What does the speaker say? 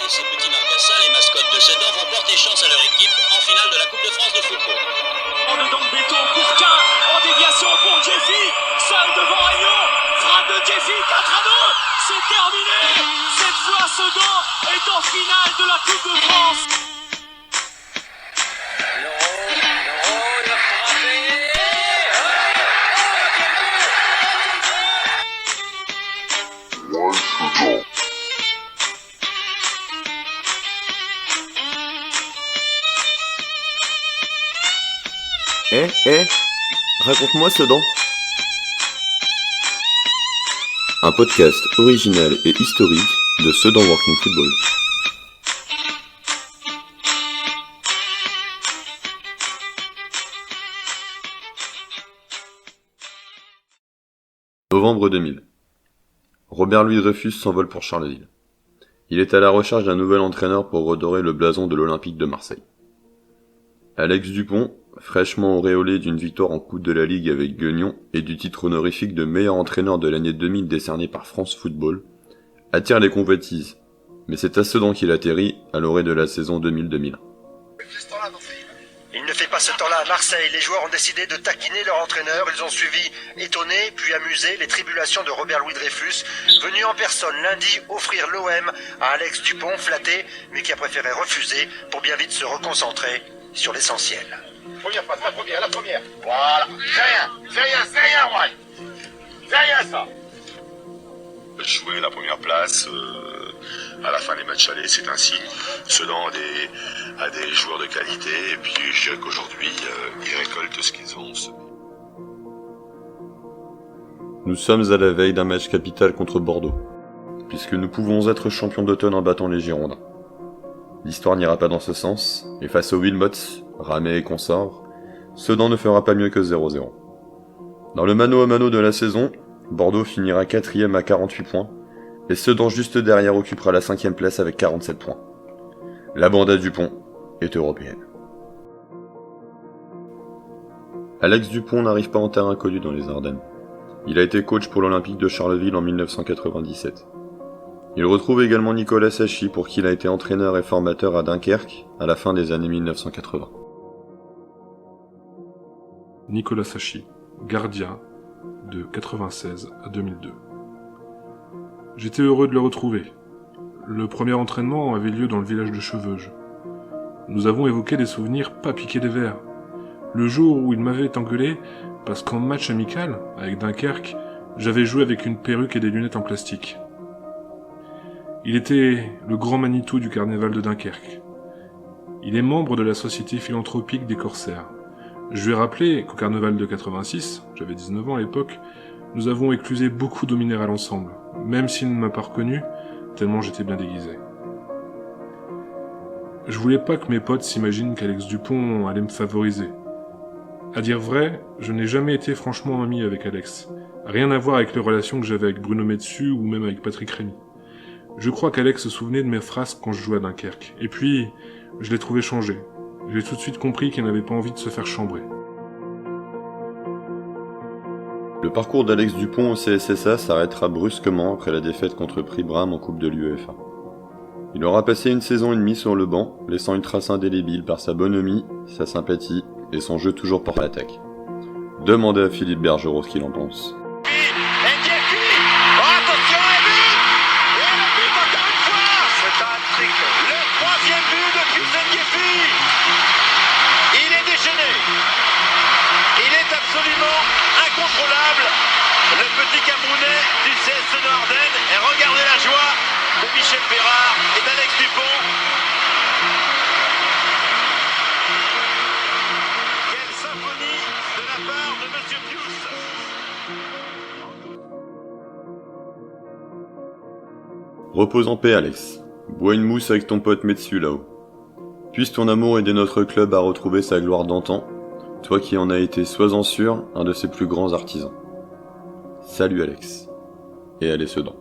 et ses petits marcassins, les mascottes de Sedan, vont porter chance à leur équipe en finale de la Coupe de France de football. En dedans de béton, Courtin, en déviation pour Jeffy, seul devant Agnon, frappe de Jeffy, 4-2, c'est terminé. Cette fois, Sedan est en finale de la Coupe de France. Raconte-moi Sedan. Un podcast original et historique de Sedan Working Football. Novembre 2000. Robert-Louis Dreyfus s'envole pour Charleville. Il est à la recherche d'un nouvel entraîneur pour redorer le blason de l'Olympique de Marseille. Alex Dupont, fraîchement auréolé d'une victoire en Coupe de la Ligue avec Guignon et du titre honorifique de meilleur entraîneur de l'année 2000 décerné par France Football, attire les convoitises, mais c'est à Sedan qu'il atterrit à l'orée de la saison 2000-2001. Il ne fait pas ce temps-là à Marseille. Les joueurs ont décidé de taquiner leur entraîneur. Ils ont suivi, étonnés, puis amusés, les tribulations de Robert-Louis Dreyfus, venu en personne lundi offrir l'OM à Alex Dupont, flatté, mais qui a préféré refuser pour bien vite se reconcentrer sur l'essentiel. Première passe, la première. Voilà. C'est rien, ouais. C'est rien, ça. Jouer la première place à la fin des matchs allés, c'est un signe. Sedan a des joueurs de qualité, et puis je dirais qu'aujourd'hui, ils récoltent ce qu'ils ont semé. Nous sommes à la veille d'un match capital contre Bordeaux, puisque nous pouvons être champions d'automne en battant les Girondins. L'histoire n'ira pas dans ce sens, et face aux Wilmots, Ramé et consorts, Sedan ne fera pas mieux que 0-0. Dans le mano à mano de la saison, Bordeaux finira 4ème à 48 points, et Sedan juste derrière occupera la 5ème place avec 47 points. La bande à Dupont est européenne. Alex Dupont n'arrive pas en terrain connu dans les Ardennes. Il a été coach pour l'Olympique de Charleville en 1997. Il retrouve également Nicolas Sacchi pour qui il a été entraîneur et formateur à Dunkerque à la fin des années 1980. Nicolas Sacchi, gardien de 96 à 2002. J'étais heureux de le retrouver. Le premier entraînement avait lieu dans le village de Cheveuge. Nous avons évoqué des souvenirs pas piqués des verres. Le jour où il m'avait engueulé parce qu'en match amical, avec Dunkerque, j'avais joué avec une perruque et des lunettes en plastique. Il était le grand Manitou du carnaval de Dunkerque. Il est membre de la société philanthropique des Corsaires. Je lui ai rappelé qu'au carnaval de 86, j'avais 19 ans à l'époque, nous avons éclusé beaucoup d'eau minérale ensemble, même s'il ne m'a pas reconnu, tellement j'étais bien déguisé. Je voulais pas que mes potes s'imaginent qu'Alex Dupont allait me favoriser. À dire vrai, je n'ai jamais été franchement ami avec Alex. Rien à voir avec les relations que j'avais avec Bruno Metsu ou même avec Patrick Rémy. Je crois qu'Alex se souvenait de mes phrases quand je jouais à Dunkerque. Et puis, je l'ai trouvé changé. J'ai tout de suite compris qu'il n'avait pas envie de se faire chambrer. Le parcours d'Alex Dupont au CSSA s'arrêtera brusquement après la défaite contre Pribram en Coupe de l'UEFA. Il aura passé une saison et demie sur le banc, laissant une trace indélébile par sa bonhomie, sa sympathie et son jeu toujours pour l'attaque. Demandez à Philippe Bergerot ce qu'il en pense. Le petit Camerounais du CS de Ardennes, et regardez la joie de Michel Bérard et d'Alex Dupont. Quelle symphonie de la part de Monsieur Pius. Repose en paix Alex. Bois une mousse avec ton pote Metsu là-haut. Puisse ton amour aider notre club à retrouver sa gloire d'antan, toi qui en as été, sois-en sûr, un de ses plus grands artisans. Salut Alex, et allez Sedan.